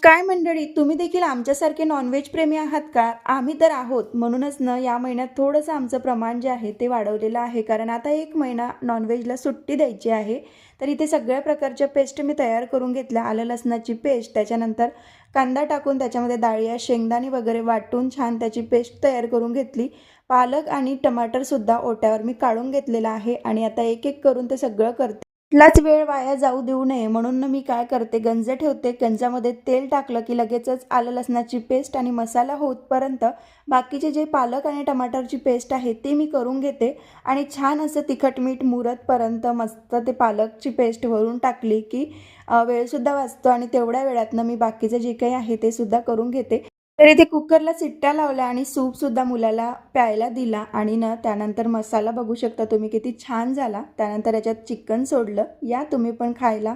काय मंडळी, तुम्ही देखील आमच्यासारखे नॉनव्हेज प्रेमी आहात का? आम्ही तर आहोत. म्हणूनच ना या महिन्यात थोडंसं आमचं प्रमाण जे आहे ते वाढवलेलं आहे. कारण आता 1 महिना नॉनव्हेजला सुट्टी द्यायची आहे. तर इथे सगळ्या प्रकारच्या पेस्ट मी तयार करून घेतल्या. आलं लसणाची पेस्ट, त्याच्यानंतर कांदा टाकून त्याच्यामध्ये डाळिया, शेंगदाणे वगैरे वाटून छान त्याची पेस्ट तयार करून घेतली. पालक आणि टमाटरसुद्धा ओट्यावर मी काढून घेतलेलं आहे आणि आता एक-एक करून ते सगळं करते. कुठलाच वेळ वाया जाऊ देऊ नये म्हणून मी काय करते, गंज ठेवते. गंजामध्ये तेल टाकलं की लगेचच आलं लसणाची पेस्ट आणि मसाला होतपर्यंत बाकीचे जे पालक आणि टमाटरची पेस्ट आहे ते मी करून घेते आणि छान असं तिखट मीठ मुरतपर्यंत मस्त ते पालकची पेस्ट वरून टाकली की वेळसुद्धा वाचतो आणि तेवढ्या वेळातनं मी बाकीचं जे काही आहे ते सुद्धा करून घेते. तर इथे कुकरला शिट्ट्या लावल्या आणि सूपसुद्धा मुलाला प्यायला दिला आणि ना त्यानंतर मसाला बघू शकता तुम्ही किती छान झाला. त्यानंतर याच्यात चिकन सोडलं. या तुम्ही पण खायला.